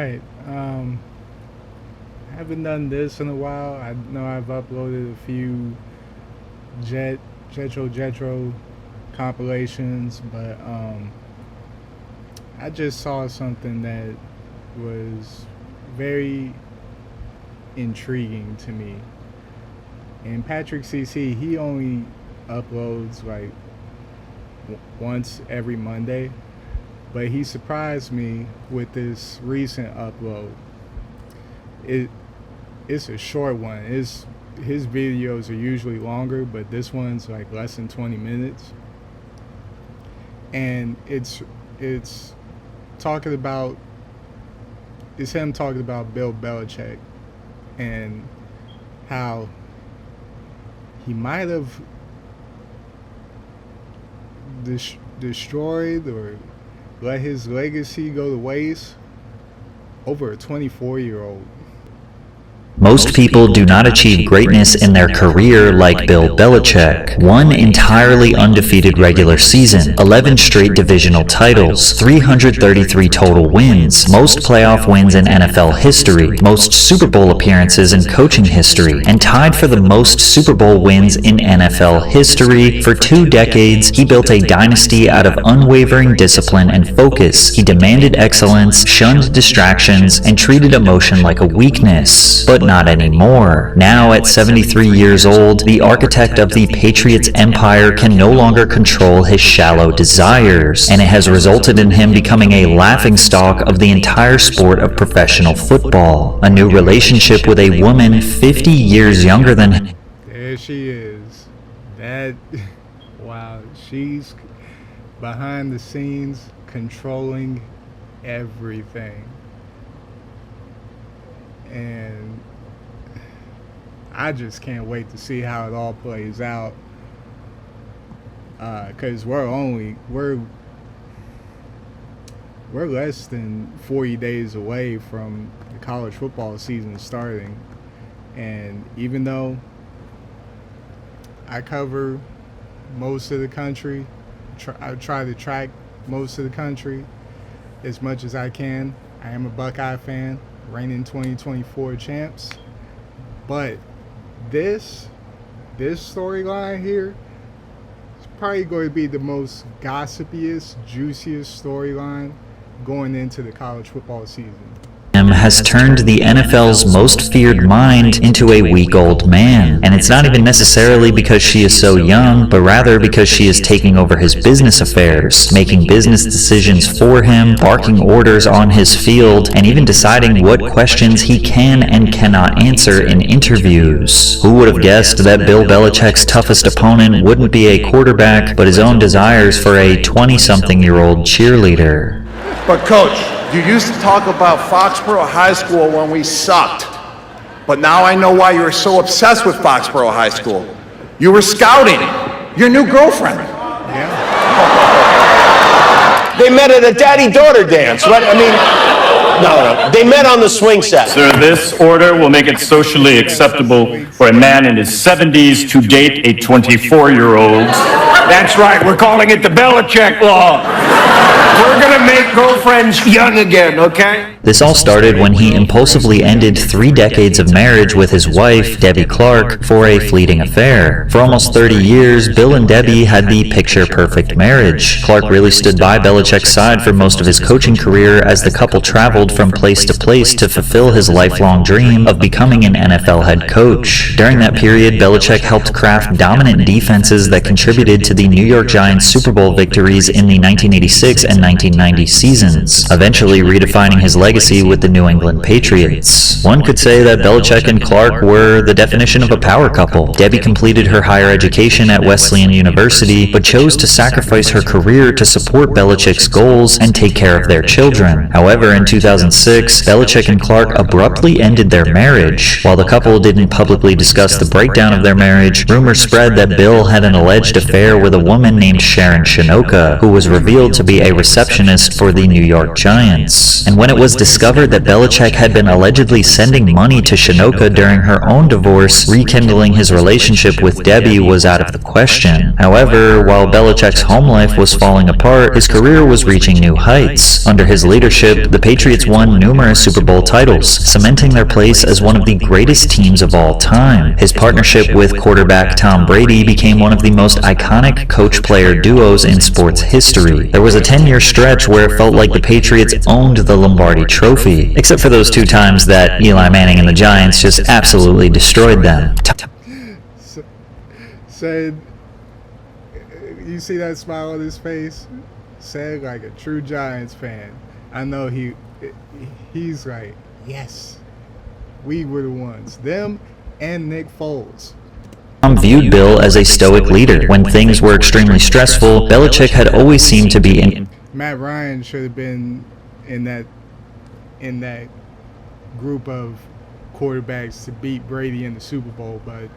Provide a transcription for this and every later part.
right. Haven't done this in a while. I know I've uploaded a few Jetro compilations, but I just saw something that was very intriguing to me. And Patrick CC, he only uploads like once every Monday, but he surprised me with this recent upload. It's a short one. His videos are usually longer, but this one's like less than 20 minutes. And it's him talking about Bill Belichick and how he might have destroyed or let his legacy go to waste over a 24-year-old. Most people do not achieve greatness in their career like Bill Belichick. One entirely undefeated regular season, 11 straight divisional titles, 333 total wins, most playoff wins in NFL history, most Super Bowl appearances in coaching history, and tied for the most Super Bowl wins in NFL history. For 2 decades, he built a dynasty out of unwavering discipline and focus. He demanded excellence, shunned distractions, and treated emotion like a weakness. But not anymore. Now, at 73 years old, the architect of the Patriots empire can no longer control his shallow desires, and it has resulted in him becoming a laughingstock of the entire sport of professional football. A new relationship with a woman 50 years younger than him. There she is. Wow, she's behind the scenes controlling everything. And I just can't wait to see how it all plays out, because we're less than 40 days away from the college football season starting. And even though I cover most of the country, I try to track most of the country as much as I can. I am a Buckeye fan, reigning 2024 champs, but this storyline here is probably going to be the most gossipiest, juiciest storyline going into the college football season. Has turned the NFL's most feared mind into a weak old man. And it's not even necessarily because she is so young, but rather because she is taking over his business affairs, making business decisions for him, barking orders on his field, and even deciding what questions he can and cannot answer in interviews. Who would have guessed that Bill Belichick's toughest opponent wouldn't be a quarterback, but his own desires for a 20-something-year-old cheerleader? But Coach, you used to talk about Foxborough High School when we sucked. But now I know why you were so obsessed with Foxborough High School. You were scouting your new girlfriend. Yeah. They met at a daddy-daughter dance, right? I mean, no. They met on the swing set. Sir, this order will make it socially acceptable for a man in his 70s to date a 24-year-old. That's right. We're calling it the Belichick Law. We're gonna make girlfriends young again, okay? This all started when he impulsively ended 3 decades of marriage with his wife, Debbie Clark, for a fleeting affair. For almost 30 years, Bill and Debbie had the picture-perfect marriage. Clark really stood by Belichick's side for most of his coaching career as the couple traveled from place to place to fulfill his lifelong dream of becoming an NFL head coach. During that period, Belichick helped craft dominant defenses that contributed to the New York Giants' Super Bowl victories in the 1986 and 1990 seasons, eventually redefining his legacy with the New England Patriots. One could say that Belichick and Clark were the definition of a power couple. Debbie completed her higher education at Wesleyan University, but chose to sacrifice her career to support Belichick's goals and take care of their children. However, in 2006, Belichick and Clark abruptly ended their marriage. While the couple didn't publicly discuss the breakdown of their marriage, rumors spread that Bill had an alleged affair with a woman named Sharon Shinoka, who was revealed to be a receptionist for the New York Giants. And when it was discovered that Belichick had been allegedly sending money to Shinoka during her own divorce, rekindling his relationship with Debbie was out of the question. However, while Belichick's home life was falling apart, his career was reaching new heights. Under his leadership, the Patriots won numerous Super Bowl titles, cementing their place as one of the greatest teams of all time. His partnership with quarterback Tom Brady became one of the most iconic coach-player duos in sports history. There was a 10-year stretch where it felt like the Patriots owned the Lombardi Trophy, except for those 2 times that Eli Manning and the Giants just absolutely destroyed them. Said, you see that smile on his face? Said like a true Giants fan. I know he's like, yes, we were the ones. Them and Nick Foles. Tom viewed Bill as a stoic leader. When things were extremely stressful, Belichick had always seemed to be in. Matt Ryan should have been in that group of quarterbacks to beat Brady in the Super Bowl, but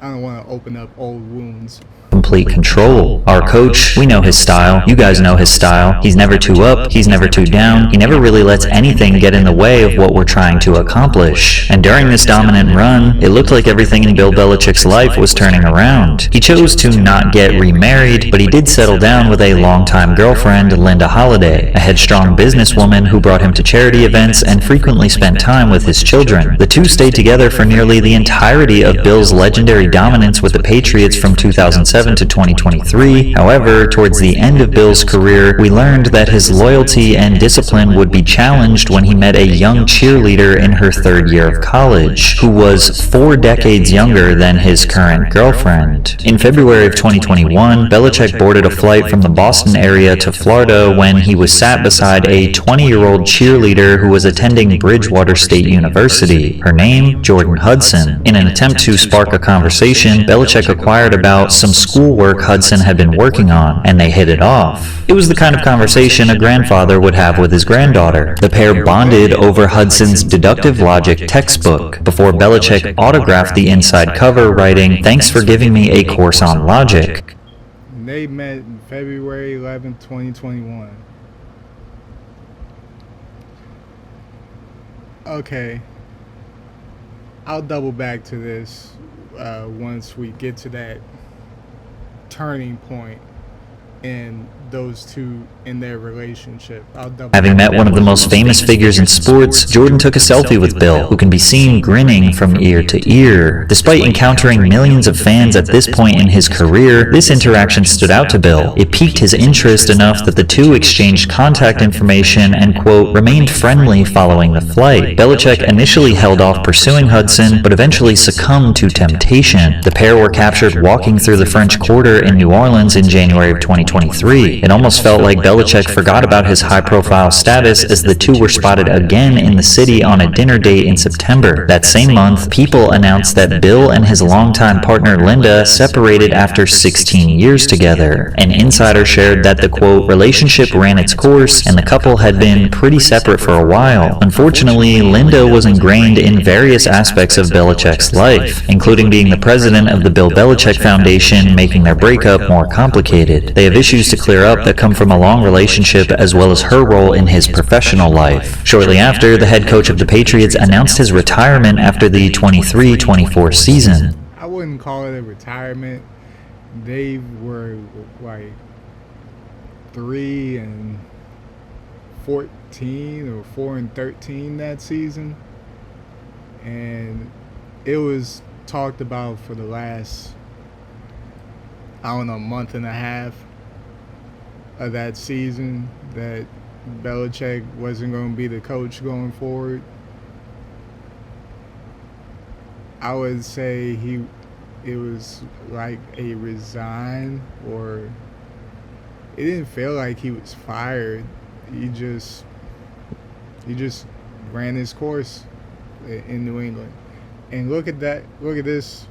I don't want to open up old wounds. Complete control. Our coach, we know his style. You guys know his style. He's never too up. He's never too down. He never really lets anything get in the way of what we're trying to accomplish. And during this dominant run, it looked like everything in Bill Belichick's life was turning around. He chose to not get remarried, but he did settle down with a longtime girlfriend, Linda Holliday, a headstrong businesswoman who brought him to charity events and frequently spent time with his children. The two stayed together for nearly the entirety of Bill's legendary dominance with the Patriots from 2007 to 2023. However, towards the end of Bill's career, we learned that his loyalty and discipline would be challenged when he met a young cheerleader in her 3rd year of college, who was 4 decades younger than his current girlfriend. In February of 2021, Belichick boarded a flight from the Boston area to Florida when he was sat beside a 20-year-old cheerleader who was attending Bridgewater State University. Her name, Jordan Hudson. In an attempt to spark a conversation, Belichick inquired about some schoolwork Hudson had been working on, and they hit it off. It was the kind of conversation a grandfather would have with his granddaughter. The pair bonded over Hudson's deductive logic textbook, before Belichick autographed the inside cover, writing, "Thanks for giving me a course on logic." They met in February 11th, 2021. Okay. I'll double back to this once we get to that turning point in those two in their relationship. Having met one of the most famous figures in sports, Jordan took a selfie with Bill, who can be seen grinning from ear to ear. Despite encountering millions of fans at this point in his career, this interaction stood out to Bill. It piqued his interest enough that the two exchanged contact information and, quote, remained friendly following the flight. Belichick initially held off pursuing Hudson, but eventually succumbed to temptation. The pair were captured walking through the French Quarter in New Orleans in January of 2023. It almost felt like Belichick forgot about his high-profile status as the two were spotted again in the city on a dinner date in September. That same month, People announced that Bill and his longtime partner Linda separated after 16 years together. An insider shared that the, quote, relationship ran its course and the couple had been pretty separate for a while. Unfortunately, Linda was ingrained in various aspects of Belichick's life, including being the president of the Bill Belichick Foundation, making their breakup more complicated. They have issues to clear up that come from a long relationship as well as her role in his professional life. Shortly after, the head coach of the Patriots announced his retirement after the 23-24 season. I wouldn't call it a retirement. They were like 3-14 or 4-13 that season, and it was talked about for the last, I don't know, month and a half of that season that Belichick wasn't going to be the coach going forward. I would say it was like a resign, or it didn't feel like he was fired. He just ran his course in New England. And look at that. Look at this.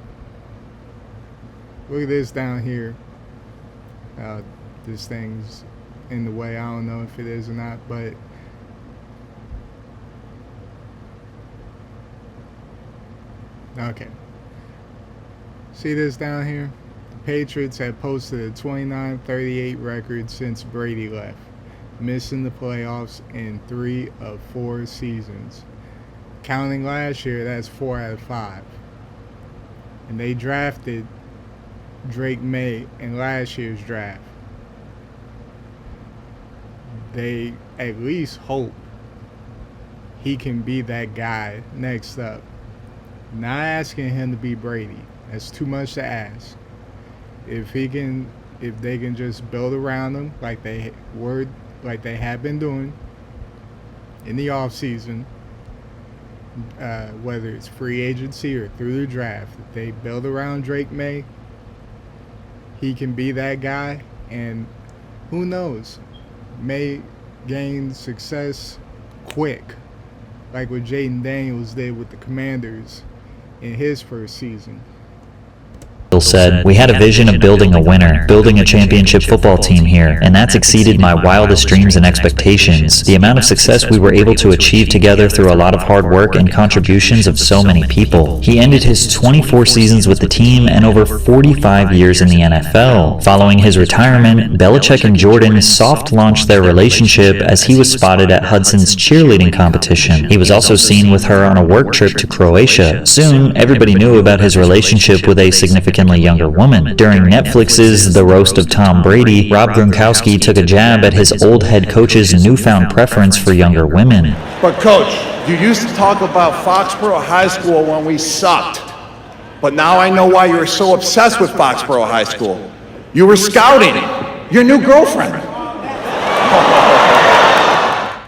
Look at this down here. This thing's in the way. I don't know if it is or not, but okay. See this down here? The Patriots have posted a 29-38 record since Brady left, missing the playoffs in 3 of 4 seasons. Counting last year, that's 4 out of 5. And they drafted Drake May in last year's draft. They at least hope he can be that guy next up. Not asking him to be Brady. That's too much to ask. If they can just build around him like they have been doing in the offseason, whether it's free agency or through the draft, if they build around Drake May, he can be that guy, and who knows, may gain success quick, like what Jaden Daniels did with the Commanders in his first season. Said, "We had a vision of building a winner, building a championship football team here, and that's exceeded my wildest dreams and expectations. The amount of success we were able to achieve together through a lot of hard work and contributions of so many people." He ended his 24 seasons with the team and over 45 years in the NFL. Following his retirement, Belichick and Jordan soft-launched their relationship as he was spotted at Hudson's cheerleading competition. He was also seen with her on a work trip to Croatia. Soon, everybody knew about his relationship with a significantly younger woman. During Netflix's The Roast of Tom Brady, Rob Gronkowski took a jab at his old head coach's newfound preference for younger women. But Coach, you used to talk about Foxborough High School when we sucked. But now I know why you were so obsessed with Foxborough High School. You were scouting your new girlfriend.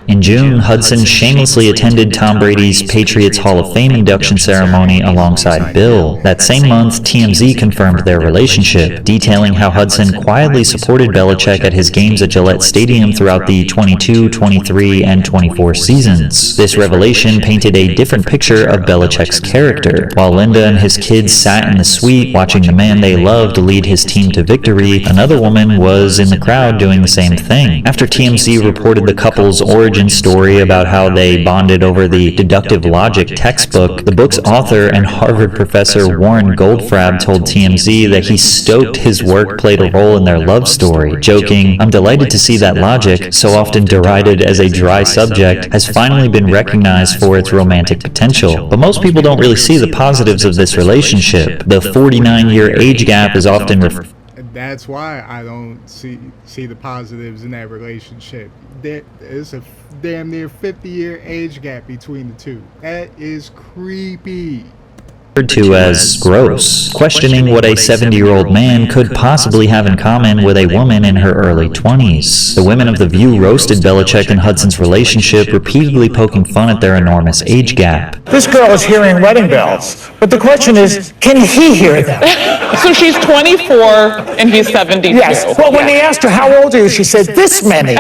In June, Hudson shamelessly attended Tom Brady's Patriots Hall of Fame induction ceremony alongside Bill. That same month, TMZ confirmed their relationship, detailing how Hudson quietly supported Belichick at his games at Gillette Stadium throughout the 22, 23, and 24 seasons. This revelation painted a different picture of Belichick's character. While Linda and his kids sat in the suite watching the man they loved lead his team to victory, another woman was in the crowd doing the same thing. After TMZ reported the couple's origin story about how they bonded over the deductive logic textbook, the book's author and Harvard professor Warren Goldfrapp told TMZ that he stoked his work played a role in their love story, joking, "I'm delighted to see that logic, so often derided as a dry subject, has finally been recognized for its romantic potential." But most people don't really see the positives of this relationship. The 49-year age gap is often That's why I don't see the positives in that relationship. There is a damn near 50-year age gap between the two. That is creepy. to as gross, questioning what a 70-year-old man could possibly have in common with a woman in her early 20s. The women of The View roasted Belichick and Hudson's relationship, repeatedly poking fun at their enormous age gap. This girl is hearing wedding bells, but the question is, can he hear them? So she's 24 and he's 72. Yes. Well, when they asked her, how old are you? She said, this many.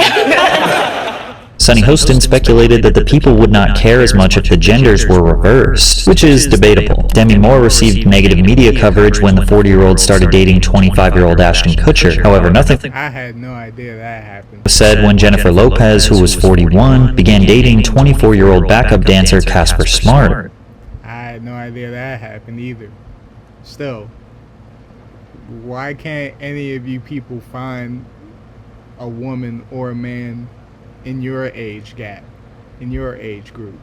Sonny Hostin speculated that the people would not care as much if the genders were reversed, which is debatable. Demi Moore received negative media coverage when the 40-year-old started dating 25-year-old Ashton Kutcher. However, nothing I had no idea that happened. was said when Jennifer Lopez, who was 41, began dating 24-year-old backup dancer Casper Smart. I had no idea that happened either. Still, why can't any of you people find a woman or a man in your age gap, in your age group?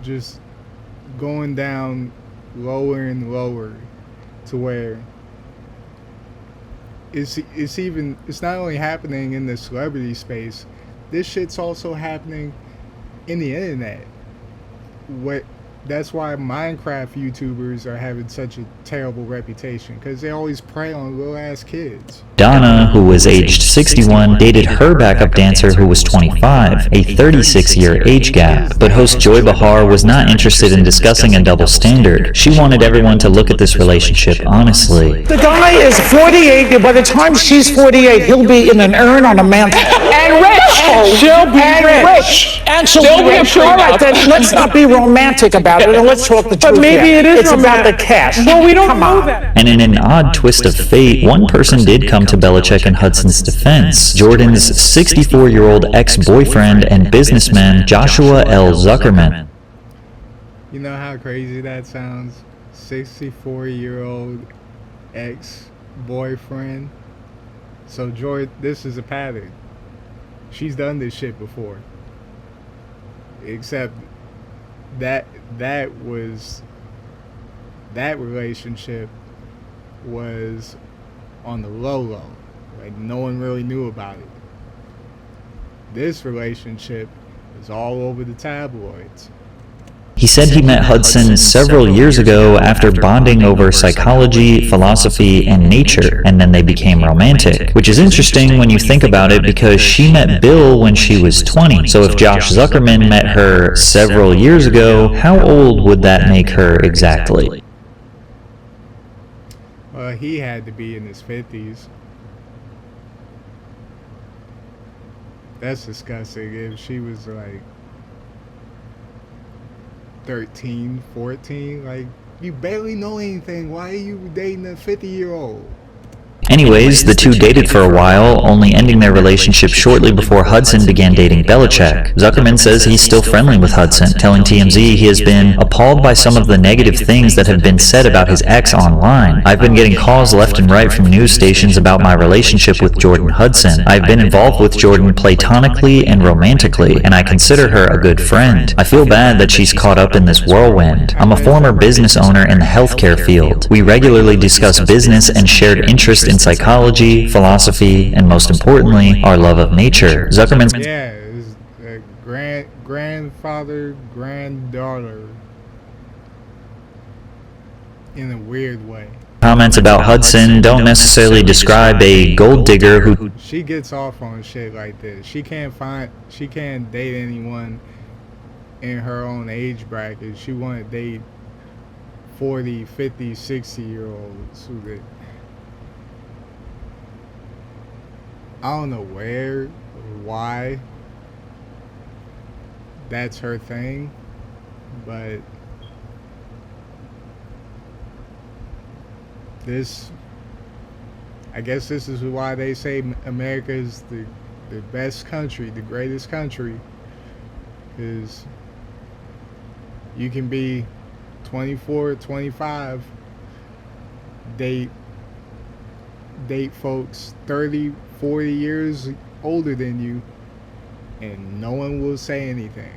Just going down lower and lower to where it's not only happening in the celebrity space, this shit's also happening in the internet. That's why Minecraft YouTubers are having such a terrible reputation, because they always prey on little ass kids. Donna, who was aged 61, dated her backup dancer who was 25, a 36-year age gap. But host Joy Behar was not interested in discussing a double standard. She wanted everyone to look at this relationship honestly. The guy is 48, and by the time she's 48, he'll be in an urn on a mantle. And rich! She'll be rich! And she'll be rich. All right, then let's not be romantic about it, and let's talk the truth. But maybe here. it is It's romantic. about the cash. Well, we don't Come know on. that. And in an odd twist of fate, one person did come to Belichick and Hudson's defense: Jordan's 64-year-old ex-boyfriend and businessman Joshua L. Zuckerman. You know how crazy that sounds? 64-year-old ex-boyfriend. So Jordan, this is a pattern. She's done this shit before. Except that relationship was on the low. Like, no one really knew about it. This relationship is all over the tabloids. He said he met Hudson several years ago after bonding over psychology, philosophy, and nature, and then they became romantic. Which is interesting when you think about it, because she met Bill when she was 20. So if Josh Zuckerman met her several years ago, how old would that make her exactly? Well, he had to be in his 50s. That's disgusting. If she was like 13, 14, like, you barely know anything. Why are you dating a 50-year-old? Anyways, the two dated for a while, only ending their relationship shortly before Hudson began dating Belichick. Zuckerman says he's still friendly with Hudson, telling TMZ he has been appalled by some of the negative things that have been said about his ex online. I've been getting calls left and right from news stations about my relationship with Jordan Hudson. I've been involved with Jordan platonically and romantically, and I consider her a good friend. I feel bad that she's caught up in this whirlwind. I'm a former business owner in the healthcare field. We regularly discuss business and shared interest in psychology, philosophy, and most importantly, our love of nature. Zuckerman's it's a grandfather, granddaughter in a weird way. Comments about Hudson don't necessarily describe a gold digger who She gets off on shit like this. She can't date anyone in her own age bracket. She want to date 40, 50, 60-year-olds who that, I don't know why that's her thing, but I guess this is why they say America is the best country, the greatest country, is you can be 24, 25, date folks 30, 40 years older than you, and no one will say anything.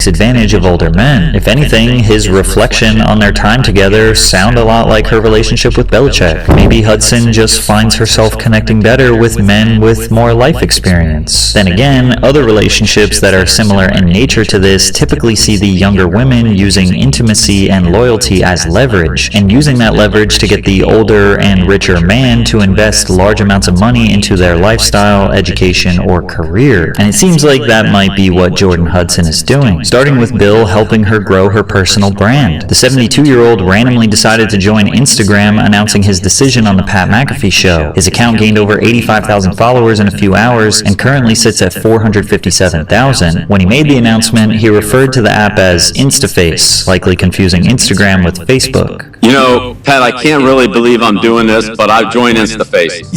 advantage of older men. If anything, his reflection on their time together sound a lot like her relationship with Belichick. Maybe Hudson just finds herself connecting better with men with more life experience. Then again, other relationships that are similar in nature to this typically see the younger women using intimacy and loyalty as leverage, and using that leverage to get the older and richer man to invest large amounts of money into their lifestyle, education, or career. And it seems like that might be what Jordan Hudson is doing. Starting with Bill helping her grow her personal brand. The 72-year-old randomly decided to join Instagram, announcing his decision on the Pat McAfee show. His account gained over 85,000 followers in a few hours and currently sits at 457,000. When he made the announcement, he referred to the app as InstaFace, likely confusing Instagram with Facebook. You know, Pat, I can't really believe I'm doing this, but I've joined InstaFace.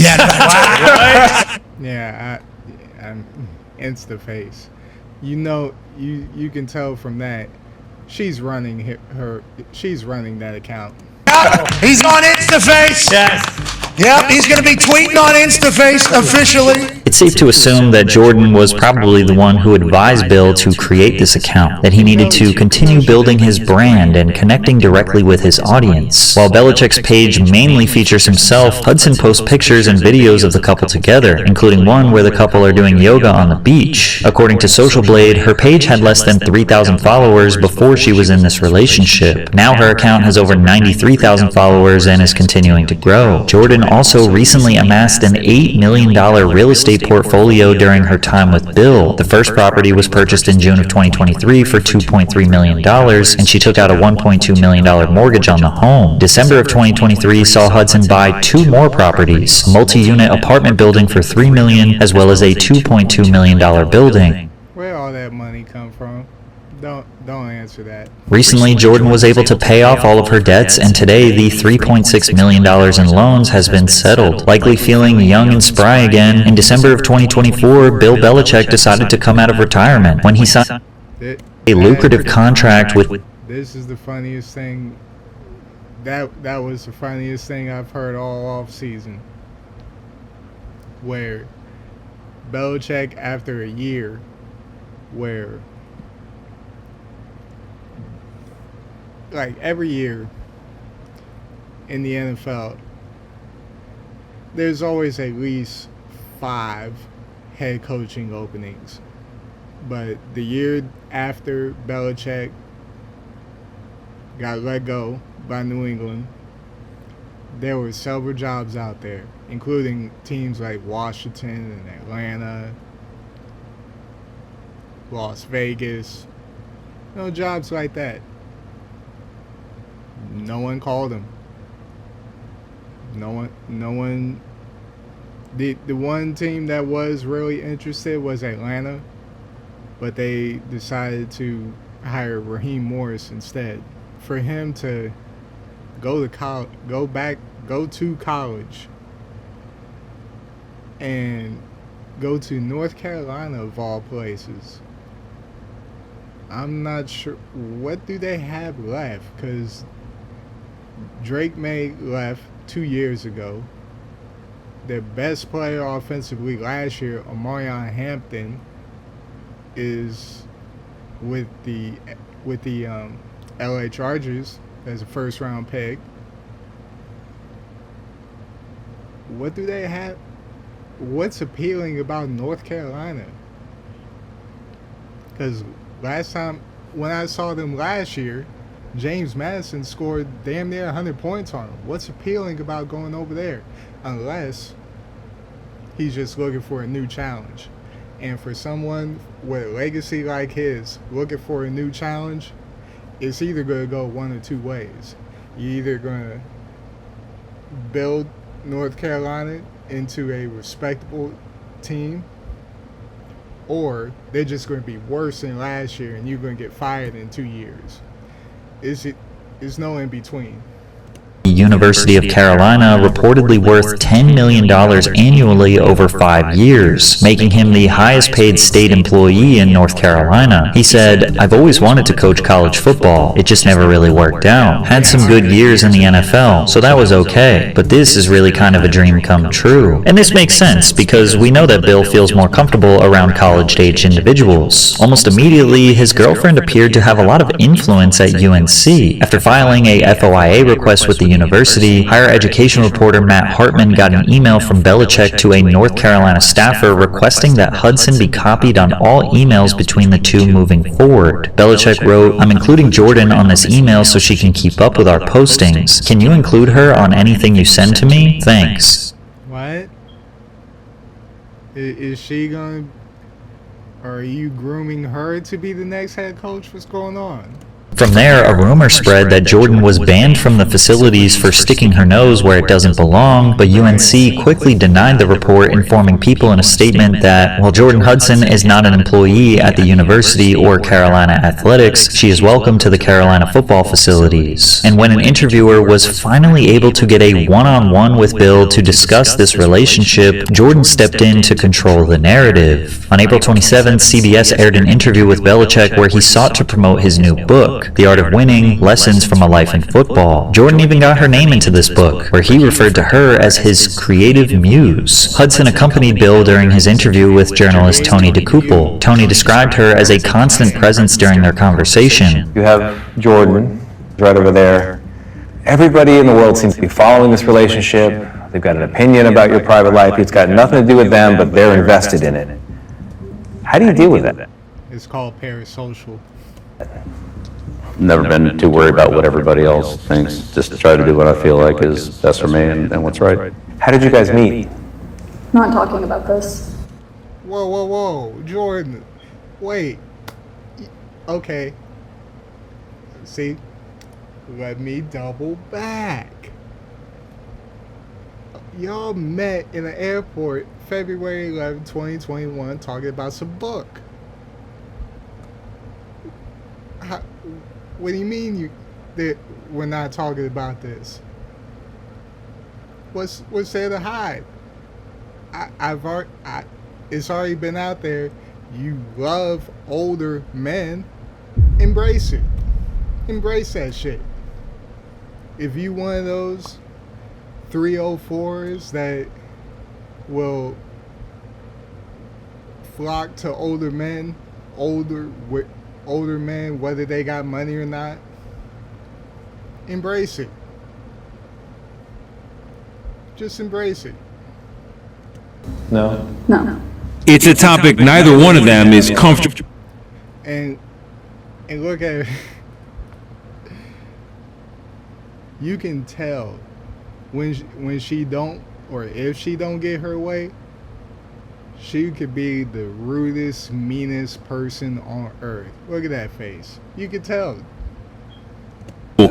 Yeah, I'm InstaFace. You know, you can tell from that she's running she's running that account. He's on InstaFace. Yes. Yep, he's going to be tweeting on InstaFace officially. It's safe to assume that Jordan was probably the one who advised Bill to create this account, that he needed to continue building his brand and connecting directly with his audience. While Belichick's page mainly features himself, Hudson posts pictures and videos of the couple together, including one where the couple are doing yoga on the beach. According to Social Blade, her page had less than 3,000 followers before she was in this relationship. Now her account has over 93,000 followers and is continuing to grow. Jordan also recently amassed an $8 million real estate portfolio during her time with Bill. The first property was purchased in June of 2023 for $2.3 million, and she took out a $1.2 million mortgage on the home. December of 2023 saw Hudson buy 2 more properties, a multi-unit apartment building for $3 million, as well as a $2.2 million building. Where all that money come from? Don't answer that. Recently, Jordan was able to pay off all of her debts, and today the $3.6 million in loans has been settled. Likely feeling young and spry again, in December of 2024, Bill Belichick decided to come out of retirement when he signed a lucrative contract with... This is the funniest thing that was the funniest thing I've heard all off season. Where Belichick, after a year, where like every year in the NFL, there's always at least 5 head coaching openings. But the year after Belichick got let go by New England, there were several jobs out there, including teams like Washington and Atlanta, Las Vegas, jobs like that. No one called him. No one. The one team that was really interested was Atlanta, but they decided to hire Raheem Morris instead. For him to go to college, and go to North Carolina of all places. I'm not sure what do they have left, because Drake May left 2 years ago. Their best player offensively last year, Omarion Hampton, is with the LA Chargers as a first-round pick. What do they have? What's appealing about North Carolina? Because last time, when I saw them last year, James Madison scored damn near 100 points on them. What's appealing about going over there? Unless he's just looking for a new challenge. And for someone with a legacy like his, looking for a new challenge, it's either going to go one or two ways. You're either going to build North Carolina into a respectable team, or they're just going to be worse than last year and you're going to get fired in 2 years. It's no in between. University of Carolina, reportedly worth $10 million annually over 5 years, making him the highest paid state employee in North Carolina. He said, "I've always wanted to coach college football. It just never really worked out. Had some good years in the NFL, so that was okay. But this is really kind of a dream come true." And this makes sense, because we know that Bill feels more comfortable around college-age individuals. Almost immediately, his girlfriend appeared to have a lot of influence at UNC. After filing a FOIA request with the university, higher education reporter Matt Hartman got an email from Belichick to a North Carolina staffer requesting that Hudson be copied on all emails between the two moving forward. Belichick wrote, "I'm including Jordan on this email so she can keep up with our postings. Can you include her on anything you send to me? Thanks." What? Is she going to... Are you grooming her to be the next head coach? What's going on? From there, a rumor spread that Jordan was banned from the facilities for sticking her nose where it doesn't belong, but UNC quickly denied the report, informing people in a statement that, while Jordan Hudson is not an employee at the university or Carolina Athletics, she is welcome to the Carolina football facilities. And when an interviewer was finally able to get a one-on-one with Bill to discuss this relationship, Jordan stepped in to control the narrative. On April 27th, CBS aired an interview with Belichick where he sought to promote his new book, The Art of Winning, Lessons from a Life in Football. Jordan even got her name into this book, where he referred to her as his creative muse. Hudson accompanied Bill during his interview with journalist Tony DeCouple. Tony described her as a constant presence during their conversation. You have Jordan, right over there. Everybody in the world seems to be following this relationship. They've got an opinion about your private life. It's got nothing to do with them, but they're invested in it. How do you deal with that? It's called parasocial. Never been too worried about what everybody else thinks. Just try to do what I feel like is best for me and what's right. How did you guys meet? Not talking about this. Whoa, Jordan. Wait. Okay. See? Let me double back. Y'all met in an airport February 11, 2021, talking about some book. What do you mean that we're not talking about this? What's there to hide? It's already been out there. You love older men. Embrace it. Embrace that shit. if you one of those 304s that will flock to older men, older men, whether they got money or not, embrace it. Just embrace it. No. No. It's a topic neither one of them is comfortable. And look at it. You can tell when she don't, or if she don't get her way, she could be the rudest, meanest person on earth. Look at that face. You could tell.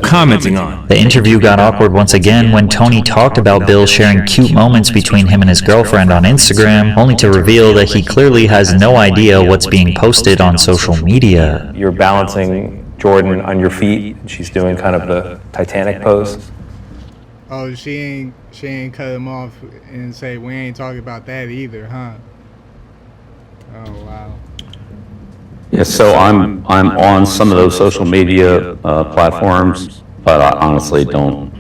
Commenting on. The interview got awkward once again when Tony talked about Bill sharing cute moments between him and his girlfriend on Instagram, only to reveal that he clearly has no idea what's being posted on social media. You're balancing Jordan on your feet. She's doing kind of the Titanic pose. Oh, she ain't cut him off and say, we ain't talking about that either, huh? Oh, wow. Yeah, so I'm on some of those social media platforms, but I honestly don't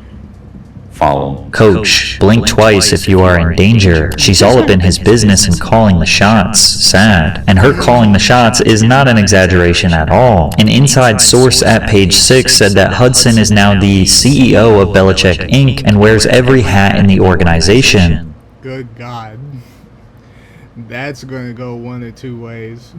follow them. Coach, blink twice if you are in danger. She's all up in his business and calling the shots. Sad. And her calling the shots is not an exaggeration at all. An inside source at Page 6 said that Hudson is now the CEO of Belichick Inc. and wears every hat in the organization. Good God. That's going to go one of two ways.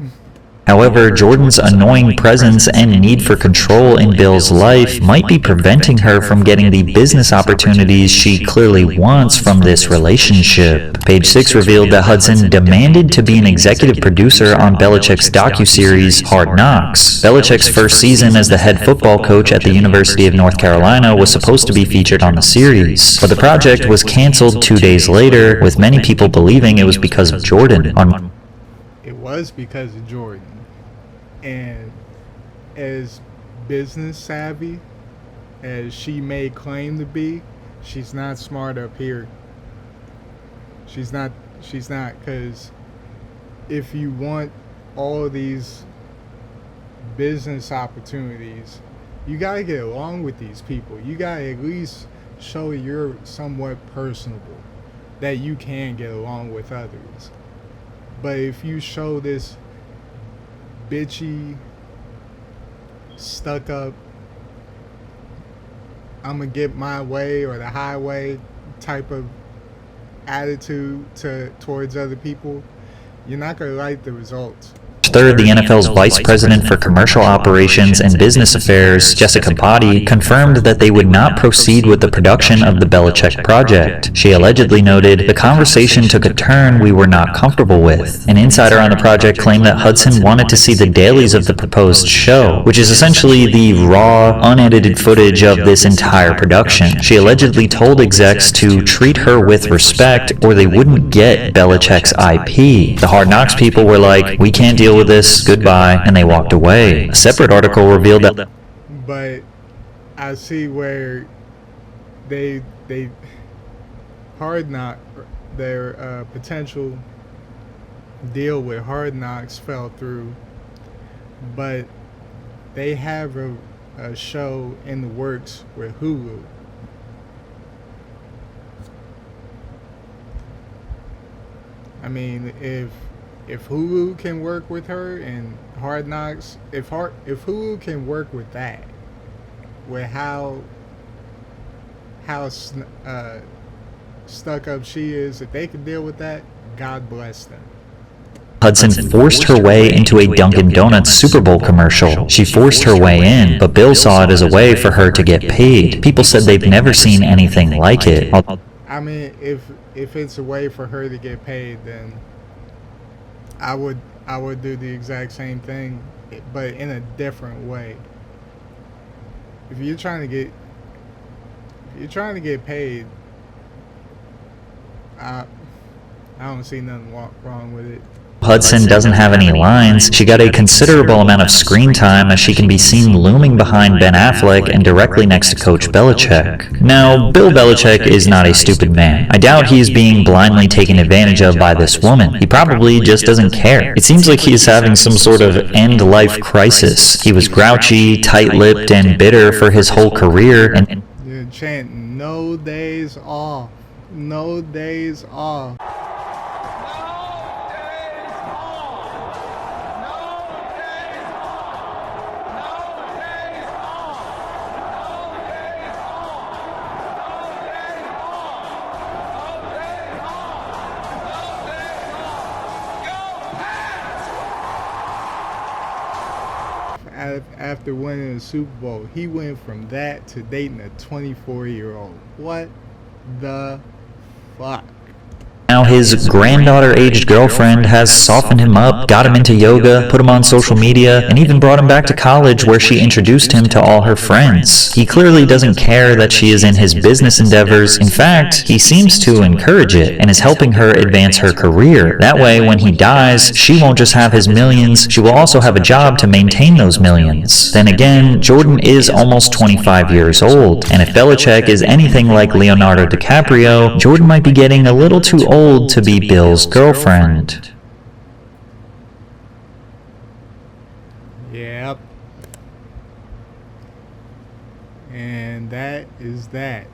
However, Jordan's annoying presence and need for control in Bill's life might be preventing her from getting the business opportunities she clearly wants from this relationship. Page 6 revealed that Hudson demanded to be an executive producer on Belichick's docuseries Hard Knocks. Belichick's first season as the head football coach at the University of North Carolina was supposed to be featured on the series, but the project was canceled 2 days later, with many people believing it was because of Jordan. It was because of Jordan. And as business savvy as she may claim to be, she's not smart up here. She's not, because if you want all of these business opportunities, you gotta get along with these people. You gotta at least show you're somewhat personable, that you can get along with others. But if you show this bitchy, stuck up, I'm gonna get my way or the highway type of attitude towards other people, you're not gonna like the results. Third, the NFL's Vice President for Commercial Operations and Business Affairs, Jessica Potty, confirmed that they would not proceed with the production of the Belichick project. She allegedly noted, "The conversation took a turn we were not comfortable with." An insider on the project claimed that Hudson wanted to see the dailies of the proposed show, which is essentially the raw, unedited footage of this entire production. She allegedly told execs to treat her with respect or they wouldn't get Belichick's IP. The Hard Knocks people were like, "We can't deal with this, goodbye," and they walked away. A separate article revealed that. But I see where they Hard Knock, their potential deal with Hard Knocks fell through, but they have a show in the works with Hulu. I mean, if Hulu can work with her and Hard Knocks, if Hulu can work with that, with how stuck up she is, if they can deal with that, God bless them. Hudson forced her way into a Dunkin' Donuts Super Bowl commercial. She forced her way in, but Bill saw it as a way for her to get paid. People said they've never seen anything like it. I mean, if it's a way for her to get paid, then I would do the exact same thing, but in a different way. If you're trying to get paid, I don't see nothing wrong with it. Hudson doesn't have any lines. She got a considerable amount of screen time as she can be seen looming behind Ben Affleck and directly next to Coach Belichick. Now, Bill Belichick is not a stupid man. I doubt he is being blindly taken advantage of by this woman. He probably just doesn't care. It seems like he is having some sort of end-life crisis. He was grouchy, tight-lipped, and bitter for his whole career, and chanting "No days off, no days off." After winning the Super Bowl, he went from that to dating a 24-year-old. What the fuck? Now his granddaughter-aged girlfriend has softened him up, got him into yoga, put him on social media, and even brought him back to college where she introduced him to all her friends. He clearly doesn't care that she is in his business endeavors. In fact, he seems to encourage it and is helping her advance her career. That way, when he dies, she won't just have his millions, she will also have a job to maintain those millions. Then again, Jordan is almost 25 years old, and if Belichick is anything like Leonardo DiCaprio, Jordan might be getting a little too old to be Bill's girlfriend. Yep. And that is that.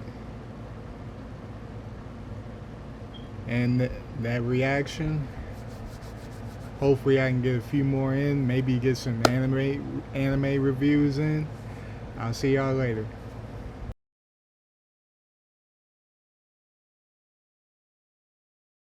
And that reaction, hopefully I can get a few more in, maybe get some anime reviews in. I'll see y'all later.